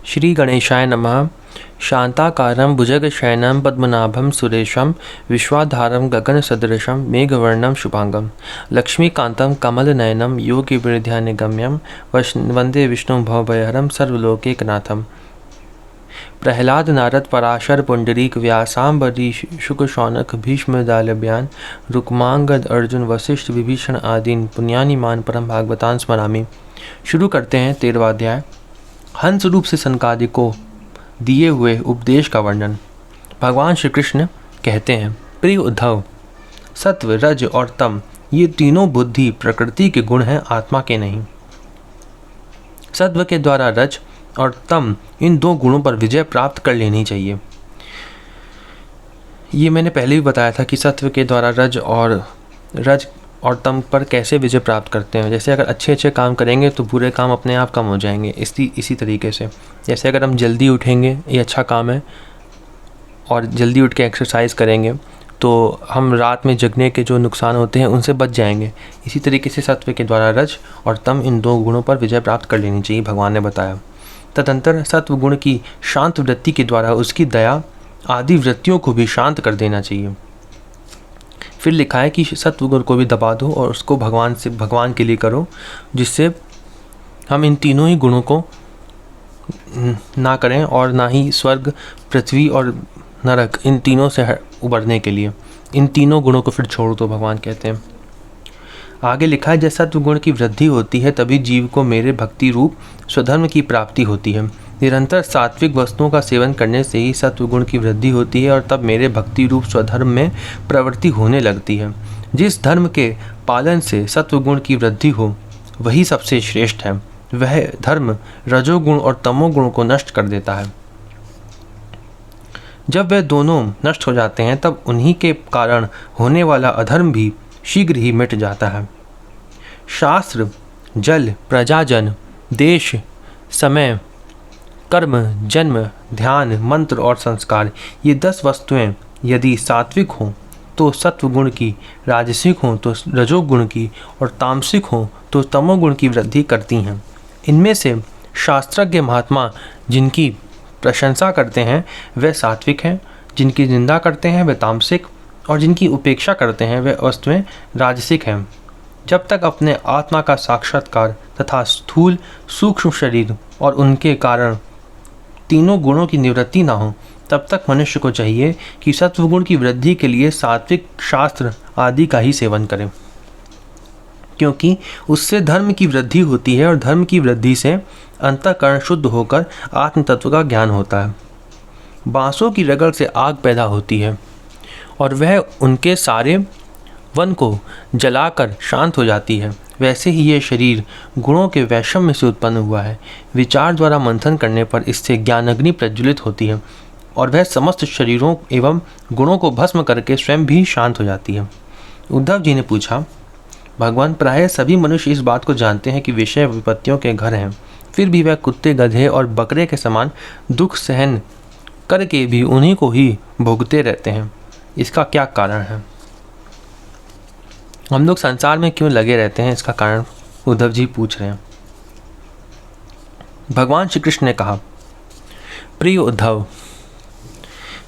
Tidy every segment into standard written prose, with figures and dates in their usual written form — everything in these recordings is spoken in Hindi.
श्री गणेशाय नमः। शांताकारं भुजगशयनं पद्मनाभं सुरेशं विश्वाधारं गगनसदृशं मेघवर्णं शुभांगं लक्ष्मीकान्तं कमलनयनं योगिविद्यानिगम्यं वन्दे विष्णुं भवभयहरं सर्वलोकैकनाथं। प्रहलाद नारद पराशर पुंडरीक व्यासांबरी शुक शौनक भीष्म दालभ्यान रुक्मांगद अर्जुन वशिष्ठ विभीषण आदीन पुण्यानि मान परम भागवतान स्मरामि। शुरू करते हैं 13वां अध्याय। हंस रूप से सनकादि को दिए हुए उपदेश का वर्णन। भगवान श्री कृष्ण कहते हैं, प्रिय उद्धव, सत्व रज और तम ये तीनों बुद्धि प्रकृति के गुण हैं, आत्मा के नहीं। सत्व के द्वारा रज और तम इन दो गुणों पर विजय प्राप्त कर लेनी चाहिए। ये मैंने पहले भी बताया था कि सत्व के द्वारा रज और तम पर कैसे विजय प्राप्त करते हैं। जैसे अगर अच्छे अच्छे काम करेंगे तो बुरे काम अपने आप कम हो जाएंगे। इसी तरीके से जैसे अगर हम जल्दी उठेंगे, ये अच्छा काम है, और जल्दी उठ के एक्सरसाइज करेंगे तो हम रात में जगने के जो नुकसान होते हैं उनसे बच जाएंगे। इसी तरीके से सत्व के द्वारा रज और तम इन दो गुणों पर विजय प्राप्त कर लेनी चाहिए, भगवान ने बताया। तदंतर सत्व गुण की शांत वृत्ति के द्वारा उसकी दया आदि वृत्तियों को भी शांत कर देना चाहिए। फिर लिखा है कि सत्व गुण को भी दबा दो और उसको भगवान के लिए करो, जिससे हम इन तीनों ही गुणों को ना करें और ना ही स्वर्ग, पृथ्वी और नरक इन तीनों से उबरने के लिए इन तीनों गुणों को फिर छोड़ दो, भगवान कहते हैं। आगे लिखा है, जब सत्व गुण की वृद्धि होती है तभी जीव को मेरे भक्ति रूप स्वधर्म की प्राप्ति होती है। निरंतर सात्विक वस्तुओं का सेवन करने से ही सत्व गुण की वृद्धि होती है और तब मेरे भक्ति रूप स्वधर्म में प्रवृत्ति होने लगती है। जिस धर्म के पालन से सत्व गुण की वृद्धि हो वही सबसे श्रेष्ठ है। वह धर्म रजोगुण और तमोगुण को नष्ट कर देता है। जब वह दोनों नष्ट हो जाते हैं तब उन्हीं के कारण होने वाला अधर्म भी शीघ्र ही मिट जाता है। शास्त्र, जल, प्रजाजन, देश, समय, कर्म, जन्म, ध्यान, मंत्र और संस्कार, ये 10 वस्तुएं यदि सात्विक हों तो सत्व गुण की, राजसिक हों तो रजोगुण की और तामसिक हों तो तमोगुण की वृद्धि करती हैं। इनमें से शास्त्रज्ञ महात्मा जिनकी प्रशंसा करते हैं वे सात्विक हैं, जिनकी निंदा करते हैं वे तामसिक, और जिनकी उपेक्षा करते हैं वे वस्तुएं राजसिक हैं। जब तक अपने आत्मा का साक्षात्कार तथा स्थूल सूक्ष्म शरीर और उनके कारण तीनों गुणों की निवृत्ति ना हो तब तक मनुष्य को चाहिए कि सत्वगुण की वृद्धि के लिए सात्विक शास्त्र आदि का ही सेवन करें, क्योंकि उससे धर्म की वृद्धि होती है और धर्म की वृद्धि से अंतःकरण शुद्ध होकर आत्म तत्व का ज्ञान होता है। बांसों की रगड़ से आग पैदा होती है और वह उनके सारे वन को जलाकर शांत हो जाती है। वैसे ही ये शरीर गुणों के वैषम्य से उत्पन्न हुआ है। विचार द्वारा मंथन करने पर इससे ज्ञानाग्नि प्रज्वलित होती है और वह समस्त शरीरों एवं गुणों को भस्म करके स्वयं भी शांत हो जाती है। उद्धव जी ने पूछा, भगवान, प्रायः सभी मनुष्य इस बात को जानते हैं कि विषय विपत्तियों के घर हैं, फिर भी वह कुत्ते, गधे और बकरे के समान दुख सहन करके भी उन्हीं को ही भोगते रहते हैं। इसका क्या कारण है? हम लोग संसार में क्यों लगे रहते हैं, इसका कारण उद्धव जी पूछ रहे हैं। भगवान श्री कृष्ण ने कहा, प्रिय उद्धव,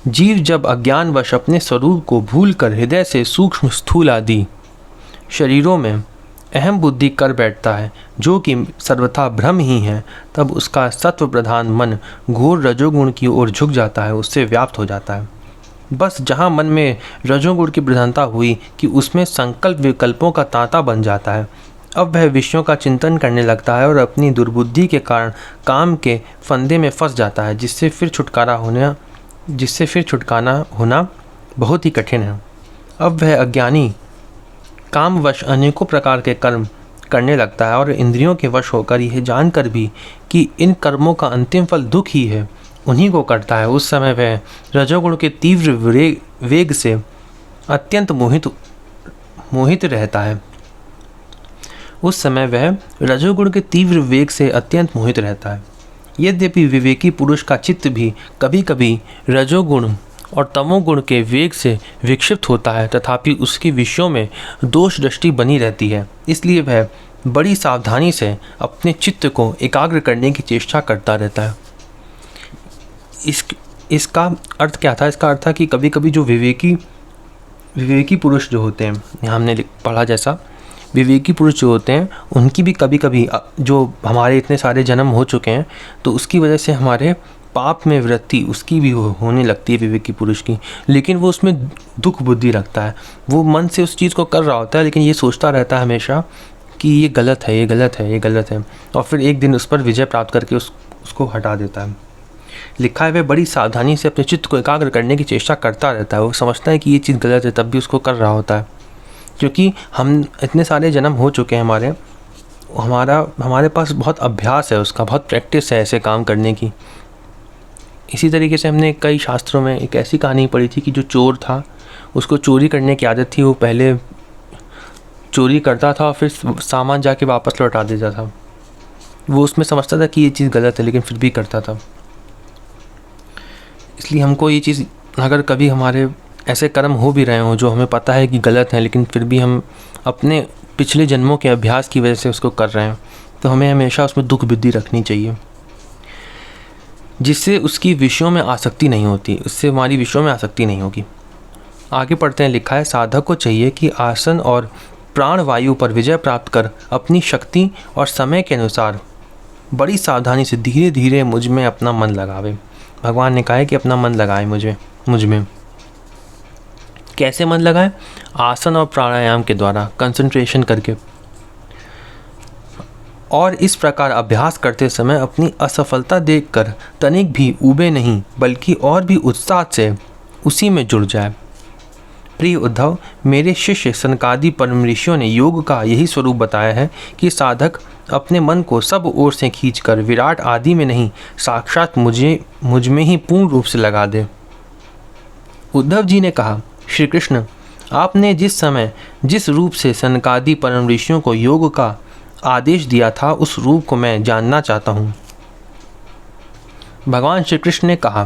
जीव जब अज्ञानवश अपने स्वरूप को भूलकर हृदय से सूक्ष्म स्थूल आदि शरीरों में अहम बुद्धि कर बैठता है, जो कि सर्वथा भ्रम ही है, तब उसका सत्व प्रधान मन घोर रजोगुण की ओर झुक जाता है, उससे व्याप्त हो जाता है। बस जहाँ मन में रजोगुण की प्रधानता हुई कि उसमें संकल्प विकल्पों का तांता बन जाता है, अब वह विषयों का चिंतन करने लगता है और अपनी दुर्बुद्धि के कारण काम के फंदे में फंस जाता है, जिससे फिर छुटकारा होना बहुत ही कठिन है। अब वह अज्ञानी कामवश अनेकों प्रकार के कर्म करने लगता है और इंद्रियों के वश होकर यह जानकर भी कि इन कर्मों का अंतिम फल दुख ही है, उन्हीं को करता है। उस समय वह रजोगुण के तीव्र वेग से अत्यंत मोहित रहता है। यद्यपि विवेकी पुरुष का चित्त भी कभी कभी रजोगुण और तमोगुण के वेग से विक्षिप्त होता है, तथापि उसके विषयों में दोष दृष्टि बनी रहती है। इसलिए वह बड़ी सावधानी से अपने चित्त को एकाग्र करने की चेष्टा करता रहता है। इसका अर्थ क्या था? इसका अर्थ था कि कभी कभी जो विवेकी पुरुष जो होते हैं, यहाँ हमने पढ़ा जैसा, विवेकी पुरुष जो होते हैं उनकी भी कभी कभी जो हमारे इतने सारे जन्म हो चुके हैं तो उसकी वजह से हमारे पाप में वृत्ति उसकी भी होने लगती है विवेकी पुरुष की, लेकिन वो उसमें दुख बुद्धि रखता है। वो मन से उस चीज़ को कर रहा होता है लेकिन ये सोचता रहता है हमेशा कि ये गलत है, ये गलत है, ये गलत है, और फिर एक दिन उस पर विजय प्राप्त करके उसको हटा देता है। लिखा है वह बड़ी सावधानी से अपने चित्त को एकाग्र करने की चेष्टा करता रहता है। वो समझता है कि ये चीज़ गलत है तब भी उसको कर रहा होता है, क्योंकि हम इतने सारे जन्म हो चुके हैं, हमारे पास बहुत अभ्यास है उसका, बहुत प्रैक्टिस है ऐसे काम करने की। इसी तरीके से हमने कई शास्त्रों में एक ऐसी कहानी पढ़ी थी कि जो चोर था उसको चोरी करने की आदत थी। वो पहले चोरी करता था और फिर सामान जाके वापस लौटा देता था। वो उसमें समझता था कि ये चीज़ गलत है लेकिन फिर भी करता था। इसलिए हमको ये चीज़, अगर कभी हमारे ऐसे कर्म हो भी रहे हों जो हमें पता है कि गलत हैं लेकिन फिर भी हम अपने पिछले जन्मों के अभ्यास की वजह से उसको कर रहे हैं, तो हमें हमेशा उसमें दुख बुद्धि रखनी चाहिए, जिससे उसकी विषयों में आसक्ति नहीं होती, उससे हमारी विषयों में आसक्ति नहीं होगी। आगे पढ़ते हैं, लिखा है साधक को चाहिए कि आसन और प्राण वायु पर विजय प्राप्त कर अपनी शक्ति और समय के अनुसार बड़ी सावधानी से धीरे धीरे मुझ में अपना मन लगावे। भगवान ने कहा है कि अपना मन लगाए मुझ में। कैसे मन लगाए? आसन और प्राणायाम के द्वारा, कंसंट्रेशन करके। और इस प्रकार अभ्यास करते समय अपनी असफलता देखकर तनिक भी ऊबे नहीं बल्कि और भी उत्साह से उसी में जुड़ जाए। प्रिय उद्धव, मेरे शिष्य सनकादि परम ऋषियों ने योग का यही स्वरूप बताया है कि साधक अपने मन को सब ओर से खींचकर विराट आदि में नहीं, साक्षात मुझ में ही पूर्ण रूप से लगा दे। उद्धव जी ने कहा, श्री कृष्ण, आपने जिस समय जिस रूप से सनकादि परम ऋषियों को योग का आदेश दिया था उस रूप को मैं जानना चाहता हूँ। भगवान श्री कृष्ण ने कहा,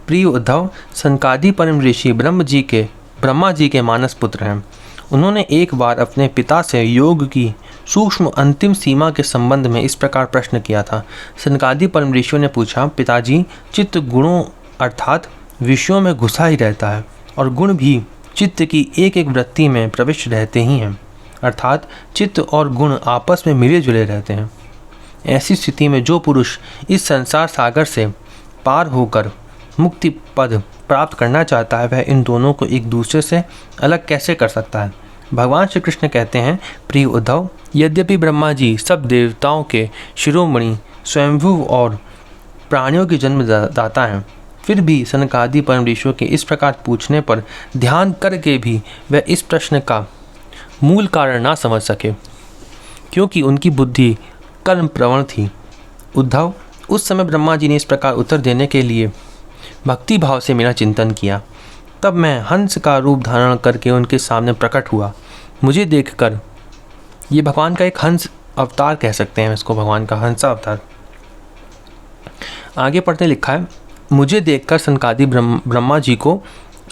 प्रिय उद्धव, सनकादि परम ऋषि ब्रह्मा जी के मानस पुत्र हैं। उन्होंने एक बार अपने पिता से योग की सूक्ष्म अंतिम सीमा के संबंध में इस प्रकार प्रश्न किया था। सनकादि परम ऋषियों ने पूछा, पिताजी, चित्त गुणों अर्थात विषयों में घुसा ही रहता है और गुण भी चित्त की एक एक वृत्ति में प्रविष्ट रहते ही हैं, अर्थात चित्त और गुण आपस में मिले जुले रहते हैं। ऐसी स्थिति में जो पुरुष इस संसार सागर से पार होकर मुक्ति पद प्राप्त करना चाहता है वह इन दोनों को एक दूसरे से अलग कैसे कर सकता है? भगवान श्री कृष्ण कहते हैं, प्रिय उद्धव, यद्यपि ब्रह्मा जी सब देवताओं के शिरोमणि, स्वयंभू और प्राणियों के जन्मदाता हैं, फिर भी सनकादि परम ऋषियों के इस प्रकार पूछने पर ध्यान करके भी वह इस प्रश्न का मूल कारण ना समझ सके, क्योंकि उनकी बुद्धि कर्म प्रवण थी। उद्धव, उस समय ब्रह्मा जी ने इस प्रकार उत्तर देने के लिए भक्ति भाव से मेरा चिंतन किया। तब मैं हंस का रूप धारण करके उनके सामने प्रकट हुआ। मुझे देखकर, ये भगवान का एक हंस अवतार कह सकते हैं इसको, भगवान का हंसा अवतार। आगे पढ़ते लिखा है, मुझे देखकर सनकादि ब्रह्मा जी को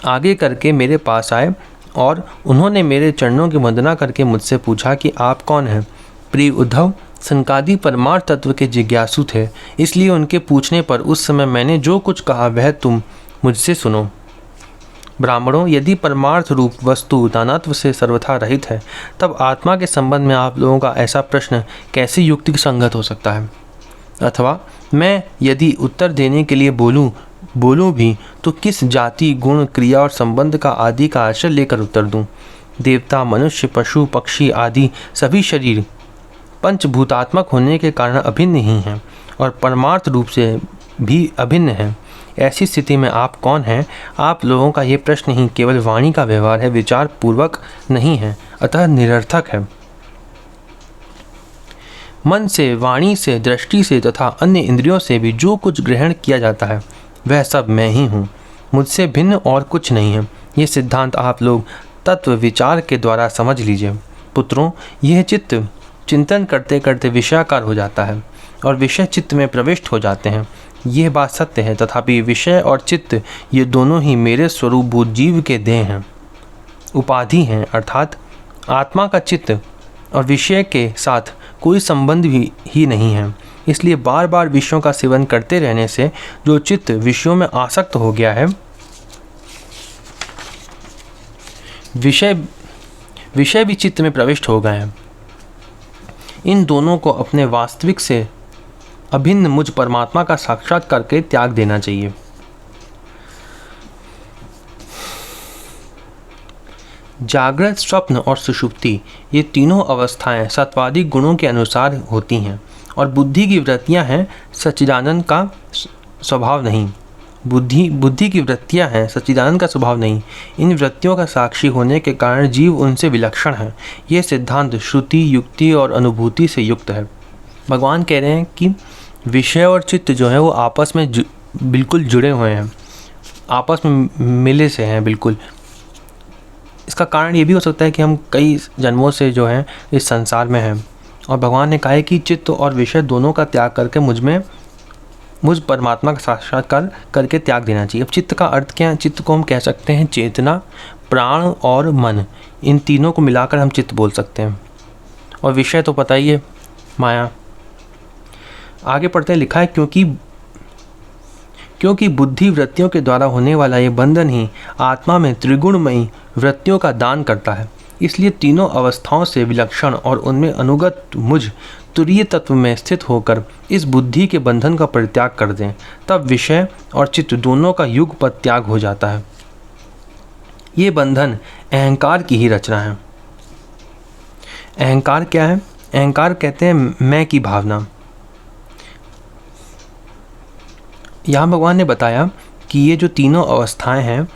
आगे करके मेरे पास आए और उन्होंने मेरे चरणों की वंदना करके मुझसे पूछा कि आप कौन हैं? प्रिय उद्धव, सनकादि परमार्थ तत्व के जिज्ञासु थे, इसलिए उनके पूछने पर उस समय मैंने जो कुछ कहा वह तुम मुझसे सुनो। ब्राह्मणों, यदि परमार्थ रूप वस्तु दानत्व से सर्वथा रहित है, तब आत्मा के संबंध में आप लोगों का ऐसा प्रश्न कैसे युक्ति संगत हो सकता है? अथवा मैं यदि उत्तर देने के लिए बोलूं भी तो किस जाति, गुण, क्रिया और संबंध का आदि का आश्रय लेकर उत्तर दूं? देवता, मनुष्य, पशु, पक्षी आदि सभी शरीर पंचभूतात्मक होने के कारण अभिन्न ही हैं और परमार्थ रूप से भी अभिन्न हैं। ऐसी स्थिति में आप कौन हैं? आप लोगों का ये प्रश्न ही केवल वाणी का व्यवहार है, विचार पूर्वक नहीं है, अतः निरर्थक है। मन से, वाणी से, दृष्टि से तथा अन्य इंद्रियों से भी जो कुछ ग्रहण किया जाता है वह सब मैं ही हूँ, मुझसे भिन्न और कुछ नहीं है। ये सिद्धांत आप लोग तत्व विचार के द्वारा समझ लीजिए। पुत्रों, यह चित्त चिंतन करते करते विषयाकार हो जाता है और विषय चित्त में प्रविष्ट हो जाते हैं। यह बात सत्य है, तथापि विषय और चित्त ये दोनों ही मेरे स्वरूपभूत जीव के देह हैं, उपाधि हैं, अर्थात आत्मा का चित्त और विषय के साथ कोई संबंध ही नहीं है। इसलिए बार बार विषयों का सेवन करते रहने से जो चित्त विषयों में आसक्त हो गया है, विषय भी चित्त में प्रविष्ट हो गए हैं। इन दोनों को अपने वास्तविक से अभिन्न मुझ परमात्मा का साक्षात करके त्याग देना चाहिए। जागृत, स्वप्न और सुषुप्ति, ये तीनों अवस्थाएं सत्वादी गुणों के अनुसार होती हैं और बुद्धि की वृत्तियां हैं सच्चिदानंद का स्वभाव नहीं। बुद्धि की वृत्तियां हैं सच्चिदानंद का स्वभाव नहीं। इन वृत्तियों का साक्षी होने के कारण जीव उनसे विलक्षण है। ये सिद्धांत श्रुति, युक्ति और अनुभूति से युक्त है। भगवान कह रहे हैं कि विषय और चित्त जो है वो आपस में बिल्कुल जुड़े हुए हैं, आपस में मिले से हैं बिल्कुल। इसका कारण ये भी हो सकता है कि हम कई जन्मों से जो हैं इस संसार में हैं, और भगवान ने कहा है कि चित्त और विषय दोनों का त्याग करके मुझ परमात्मा का साक्षात्कार करके त्याग देना चाहिए। अब चित्त का अर्थ क्या है? चित्त को हम कह सकते हैं चेतना, प्राण और मन, इन तीनों को मिलाकर हम चित्त बोल सकते हैं। और विषय तो पता ही है, माया। आगे पढ़ते लिखा है क्योंकि बुद्धि वृत्तियों के द्वारा होने वाला ये बंधन ही आत्मा में त्रिगुणमयी वृत्तियों का दान करता है। इसलिए तीनों अवस्थाओं से विलक्षण और उनमें अनुगत मुझ तुरीय तत्व में स्थित होकर इस बुद्धि के बंधन का परित्याग कर दें, तब विषय और चित्त दोनों का युगपत त्याग हो जाता है। ये बंधन अहंकार की ही रचना है। अहंकार क्या है? अहंकार कहते हैं मैं की भावना। यहाँ भगवान ने बताया कि ये जो तीनों अवस्थाएं हैं,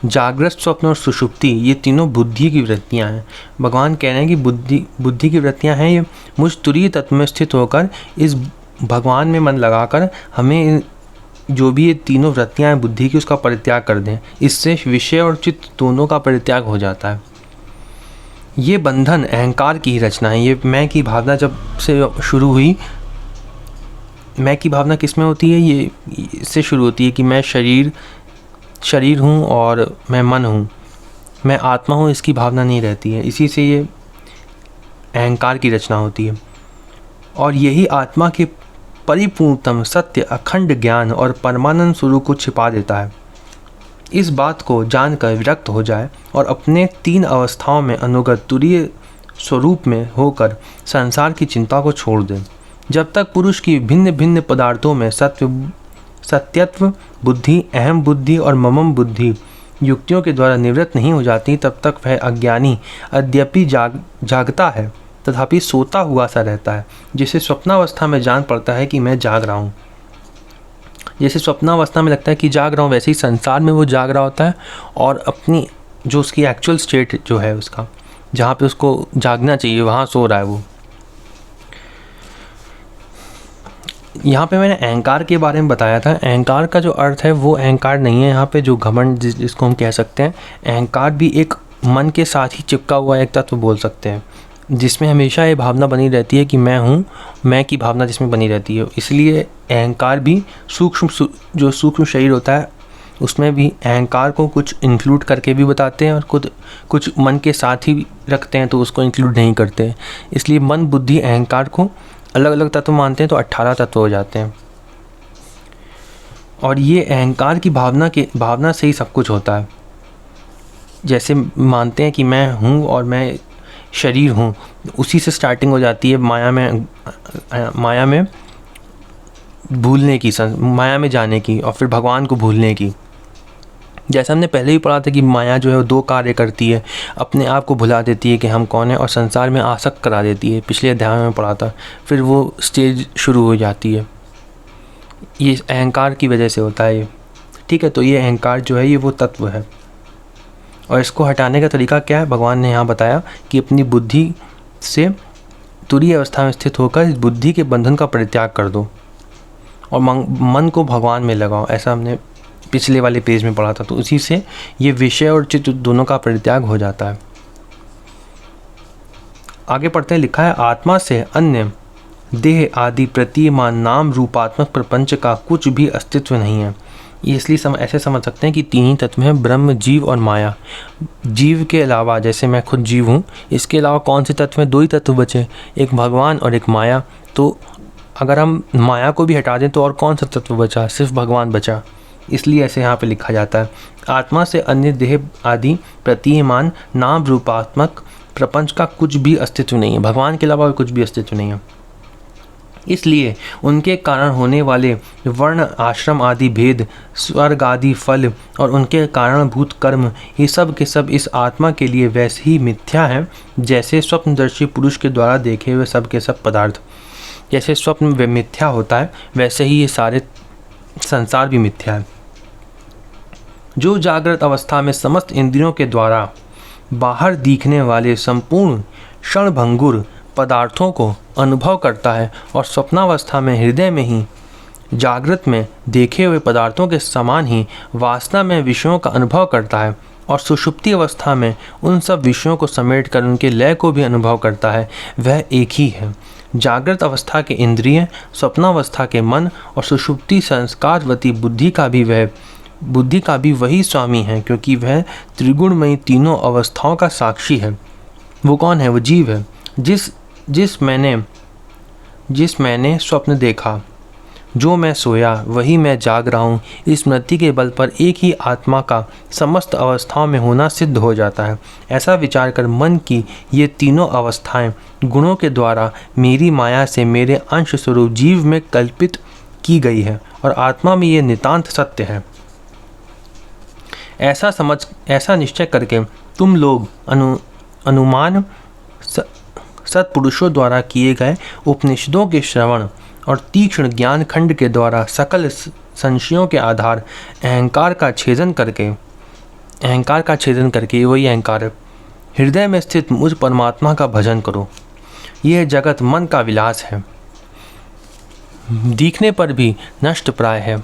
जागृत, स्वप्न और सुषुप्ति, ये तीनों बुद्धि की वृत्तियाँ हैं। भगवान कह रहे हैं कि बुद्धि की वृत्तियाँ हैं, ये मुझ तुरीय तत्व में स्थित होकर इस भगवान में मन लगाकर हमें जो भी ये तीनों वृत्तियाँ हैं बुद्धि की, उसका परित्याग कर दें। इससे विषय और चित्त दोनों का परित्याग हो जाता है। ये बंधन अहंकार की ही रचना है। ये मैं की भावना जब से शुरू हुई, मैं की भावना किस में होती है? ये इससे शुरू होती है कि मैं शरीर हूँ और मैं मन हूँ, मैं आत्मा हूँ, इसकी भावना नहीं रहती है। इसी से ये अहंकार की रचना होती है। और यही आत्मा के परिपूर्णतम सत्य, अखंड ज्ञान और परमानंद स्वरूप को छिपा देता है। इस बात को जानकर विरक्त हो जाए और अपने तीन अवस्थाओं में अनुगत तुरीय स्वरूप में होकर संसार की चिंता को छोड़ दे। जब तक पुरुष की भिन्न भिन्न पदार्थों में सत्यत्व बुद्धि, अहम बुद्धि और ममम बुद्धि युक्तियों के द्वारा निवृत्त नहीं हो जाती, तब तक वह अज्ञानी यद्यपि जागता है तथापि सोता हुआ सा रहता है। जिसे स्वप्नावस्था में जान पड़ता है कि मैं जाग रहा हूँ। जैसे स्वप्नावस्था में लगता है कि जाग रहा हूँ, वैसे ही संसार में वो जाग रहा होता है और अपनी जो उसकी एक्चुअल स्टेट जो है उसका, जहाँ पे उसको जागना चाहिए, वहाँ सो रहा है वो। यहाँ पे मैंने अहंकार के बारे में बताया था। अहंकार का जो अर्थ है वो अहंकार नहीं है यहाँ पे, जो घमंड जिसको हम कह सकते हैं। अहंकार भी एक मन के साथ ही चिपका हुआ एक तत्व बोल सकते हैं, जिसमें हमेशा ये भावना बनी रहती है कि मैं हूँ, मैं की भावना जिसमें बनी रहती है। इसलिए अहंकार भी जो सूक्ष्म शरीर होता है उसमें भी अहंकार को कुछ इंक्लूड करके भी बताते हैं और कुछ मन के साथ ही रखते हैं तो उसको इंक्लूड नहीं करते। इसलिए मन, बुद्धि, अहंकार को अलग अलग तत्व मानते हैं तो 18 तत्व हो जाते हैं। और ये अहंकार की भावना से ही सब कुछ होता है। जैसे मानते हैं कि मैं हूँ और मैं शरीर हूँ, उसी से स्टार्टिंग हो जाती है माया में भूलने की, माया में जाने की और फिर भगवान को भूलने की। जैसे हमने पहले ही पढ़ा था कि माया जो है वो 2 कार्य करती है, अपने आप को भुला देती है कि हम कौन है और संसार में आसक्त करा देती है। पिछले अध्याय में पढ़ा था। फिर वो स्टेज शुरू हो जाती है। ये अहंकार की वजह से होता है ये, ठीक है। तो ये अहंकार जो है ये वो तत्व है और इसको हटाने का तरीका क्या है? भगवान ने यहाँ बताया कि अपनी बुद्धि से तुरीय अवस्था में स्थित होकर इस बुद्धि के बंधन का परित्याग कर दो और मन को भगवान में लगाओ। ऐसा हमने पिछले वाले पेज में पढ़ा था। तो उसी से ये विषय और चित्त दोनों का परित्याग हो जाता है। आगे पढ़ते हैं, लिखा है आत्मा से अन्य देह आदि प्रतीयमान नाम रूपात्मक प्रपंच का कुछ भी अस्तित्व नहीं है। ये इसलिए ऐसे समझ सकते हैं कि 3 ही तत्व हैं, ब्रह्म, जीव और माया। जीव के अलावा, जैसे मैं खुद जीव हूँ, इसके अलावा कौन से तत्व हैं? 2 ही तत्व बचे, एक भगवान और एक माया। तो अगर हम माया को भी हटा दें तो और कौन सा तत्व बचा, सिर्फ भगवान बचा। इसलिए ऐसे यहाँ पे लिखा जाता है, आत्मा से अन्य देह आदि प्रतीयमान नाम रूपात्मक प्रपंच का कुछ भी अस्तित्व नहीं है, भगवान के अलावा कुछ भी अस्तित्व नहीं है। इसलिए उनके कारण होने वाले वर्ण आश्रम आदि भेद, स्वर्ग आदि फल और उनके कारणभूत कर्म, ये सब के सब इस आत्मा के लिए वैसे ही मिथ्या हैं जैसे स्वप्नदर्शी पुरुष के द्वारा देखे हुए सब के सब पदार्थ। जैसे स्वप्न मिथ्या होता है, वैसे ही ये सारे संसार भी मिथ्या है। जो जागृत अवस्था में समस्त इंद्रियों के द्वारा बाहर दिखने वाले संपूर्ण क्षणभंगुर पदार्थों को अनुभव करता है और स्वप्नावस्था में हृदय में ही जागृत में देखे हुए पदार्थों के समान ही वासना में विषयों का अनुभव करता है और सुषुप्ति अवस्था में उन सब विषयों को समेटकर उनके लय को भी अनुभव करता है, वह एक ही है। जागृत अवस्था के इंद्रिय, स्वप्नावस्था के मन और सुषुप्ति संस्कारवती बुद्धि का भी वही स्वामी है, क्योंकि वह त्रिगुणमयी तीनों अवस्थाओं का साक्षी है। वो कौन है? वो जीव है। जिस मैंने स्वप्न देखा, जो मैं सोया वही मैं जाग रहा हूँ, इस स्मृति के बल पर एक ही आत्मा का समस्त अवस्थाओं में होना सिद्ध हो जाता है। ऐसा विचार कर मन की ये तीनों अवस्थाएं गुणों के द्वारा मेरी माया से मेरे अंश स्वरूप जीव में कल्पित की गई है और आत्मा में ये नितांत सत्य है। ऐसा निश्चय करके तुम लोग अनुमान सत्पुरुषों द्वारा किए गए उपनिषदों के श्रवण और तीक्ष्ण ज्ञान खंड के द्वारा सकल संशयों के आधार अहंकार का छेदन करके वही अहंकार हृदय में स्थित मुझ परमात्मा का भजन करो। यह जगत मन का विलास है, दिखने पर भी नष्ट प्राय है।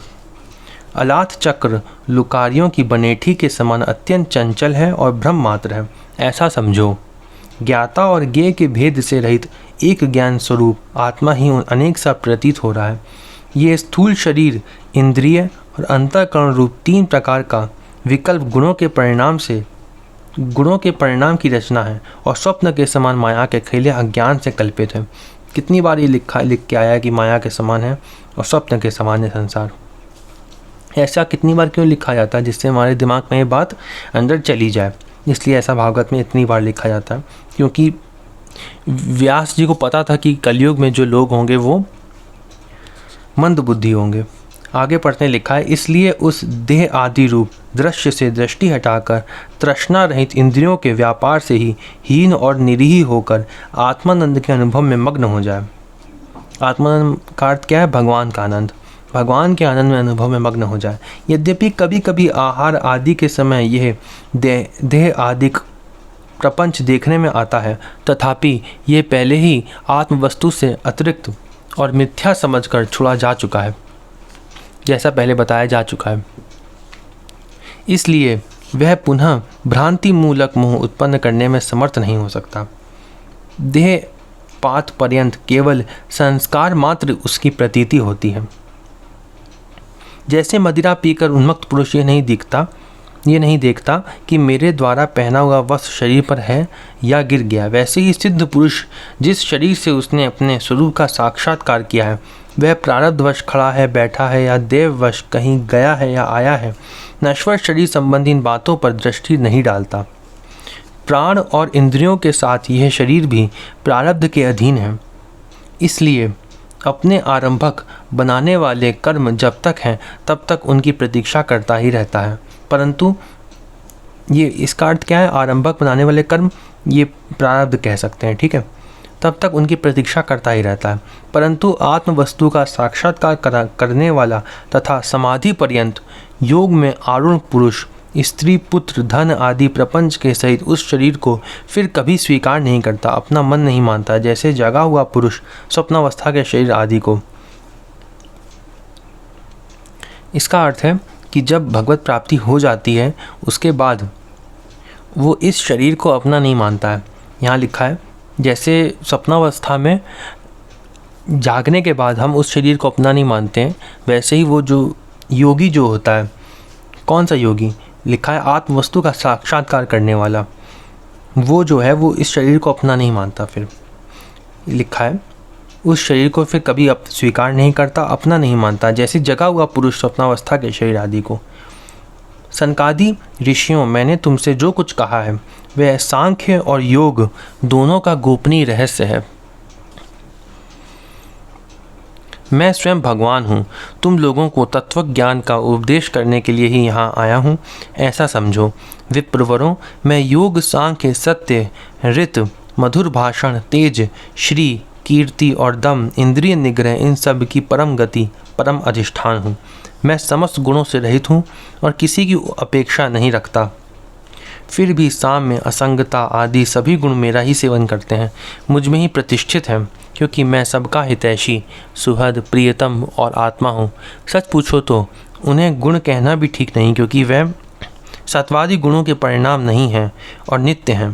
अलाथ चक्र लुकारियों की बनेठी के समान अत्यंत चंचल है और भ्रम मात्र है, ऐसा समझो। ज्ञाता और ज्ञेय के भेद से रहित एक ज्ञान स्वरूप आत्मा ही अनेक सा प्रतीत हो रहा है। ये स्थूल शरीर, इंद्रिय और अंतःकरण रूप तीन प्रकार का विकल्प गुणों के परिणाम की रचना है और स्वप्न के समान माया के खेले अज्ञान से कल्पित है। कितनी बार ये लिख के आया कि माया के समान है और स्वप्न के समान है संसार। ऐसा कितनी बार क्यों लिखा जाता है? जिससे हमारे दिमाग में ये बात अंदर चली जाए, इसलिए ऐसा भागवत में इतनी बार लिखा जाता है। क्योंकि व्यास जी को पता था कि कलयुग में जो लोग होंगे वो मंद बुद्धि होंगे। आगे पढ़ते लिखा है, इसलिए उस देह आदि रूप दृश्य से दृष्टि हटाकर तृष्णा रहित इंद्रियों के व्यापार से ही हीन और निरीह होकर आत्मानंद के अनुभव में मग्न हो जाए। आत्मानंद का अर्थ क्या है? भगवान का आनंद। भगवान के आनंद में अनुभव में मग्न हो जाए। यद्यपि कभी कभी आहार आदि के समय यह देह आदि प्रपंच देखने में आता है, तथापि ये पहले ही आत्मवस्तु से अतिरिक्त और मिथ्या समझकर छुड़ा जा चुका है, जैसा पहले बताया जा चुका है। इसलिए वह पुनः भ्रांति मूलक मोह उत्पन्न करने में समर्थ नहीं हो सकता। देह पात पर्यंत केवल संस्कार मात्र उसकी प्रतीति होती है। जैसे मदिरा पीकर उन्मत्त पुरुष ये नहीं देखता कि मेरे द्वारा पहना हुआ वस्त्र शरीर पर है या गिर गया, वैसे ही सिद्ध पुरुष जिस शरीर से उसने अपने स्वरूप का साक्षात्कार किया है, वह प्रारब्धवश खड़ा है, बैठा है या देववश कहीं गया है या आया है, नश्वर शरीर संबंधी इन बातों पर दृष्टि नहीं डालता। प्राण और इंद्रियों के साथ यह शरीर भी प्रारब्ध के अधीन है। इसलिए अपने आरंभक बनाने वाले कर्म जब तक हैं तब तक उनकी प्रतीक्षा करता ही रहता है। परंतु ये इसका अर्थ क्या है? आरंभक बनाने वाले कर्म ये प्रारब्ध कह सकते हैं, ठीक है। तब तक उनकी प्रतीक्षा करता ही रहता है, परंतु आत्म वस्तु का साक्षात्कार करने वाला तथा समाधि पर्यंत योग में आरूढ़ पुरुष स्त्री पुत्र धन आदि प्रपंच के सहित उस शरीर को फिर कभी स्वीकार नहीं करता, अपना मन नहीं मानता, जैसे जगा हुआ पुरुष स्वप्नावस्था के शरीर आदि को। इसका अर्थ है कि जब भगवत प्राप्ति हो जाती है उसके बाद वो इस शरीर को अपना नहीं मानता है। यहाँ लिखा है जैसे स्वप्नावस्था में जागने के बाद हम उस शरीर को अपना नहीं मानते हैं, वैसे ही वो जो योगी जो होता है, कौन सा योगी? लिखा है आत्मवस्तु का साक्षात्कार करने वाला, वो जो है वो इस शरीर को अपना नहीं मानता। फिर लिखा है उस शरीर को फिर कभी स्वीकार नहीं करता, अपना नहीं मानता, जैसे जगा हुआ पुरुष स्वप्नावस्था के शरीर आदि को। सनकादि ऋषियों, मैंने तुमसे जो कुछ कहा है वह सांख्य और योग दोनों का गोपनीय रहस्य है। मैं स्वयं भगवान हूँ, तुम लोगों को तत्व ज्ञान का उपदेश करने के लिए ही यहाँ आया हूँ, ऐसा समझो। विप्रवरों, मैं योग, सांख्य, सत्य, ऋत, मधुर भाषण, तेज, श्री, कीर्ति और दम, इंद्रिय निग्रह, इन सब की परम गति, परम अधिष्ठान हूँ। मैं समस्त गुणों से रहित हूँ और किसी की अपेक्षा नहीं रखता। फिर भी साम्य, असंगता आदि सभी गुण मेरा ही सेवन करते हैं, मुझ में ही प्रतिष्ठित हैं, क्योंकि मैं सबका हितैषी, सुहद, प्रियतम और आत्मा हूँ। सच पूछो तो उन्हें गुण कहना भी ठीक नहीं, क्योंकि वह सत्वादि गुणों के परिणाम नहीं हैं और नित्य हैं।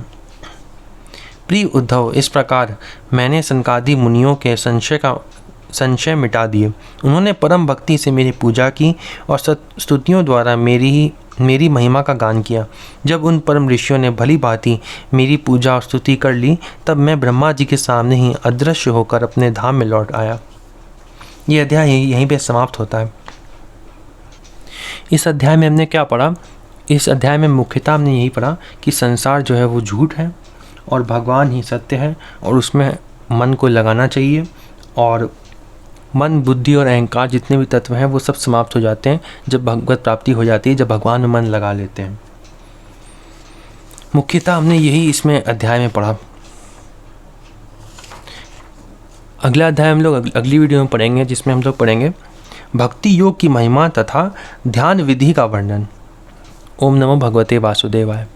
प्रिय उद्धव, इस प्रकार मैंने सनकादि मुनियों के संशय मिटा दिए। उन्होंने परम भक्ति से मेरी पूजा की और स्तुतियों द्वारा मेरी महिमा का गान किया। जब उन परम ऋषियों ने भली भांति मेरी पूजा और स्तुति कर ली, तब मैं ब्रह्मा जी के सामने ही अदृश्य होकर अपने धाम में लौट आया। ये अध्याय यहीं पे समाप्त होता है। इस अध्याय में हमने क्या पढ़ा? इस अध्याय में मुख्यतः हमने यही पढ़ा कि संसार जो है वो झूठ है और भगवान ही सत्य है, और उसमें मन को लगाना चाहिए, और मन, बुद्धि और अहंकार जितने भी तत्व हैं वो सब समाप्त हो जाते हैं जब भगवत प्राप्ति हो जाती है, जब भगवान में मन लगा लेते हैं। मुख्यतः हमने यही इसमें अध्याय में पढ़ा। अगला अध्याय हम लोग अगली वीडियो में पढ़ेंगे, जिसमें हम लोग पढ़ेंगे भक्ति योग की महिमा तथा ध्यान विधि का वर्णन। ओम नमो भगवते वासुदेवाय।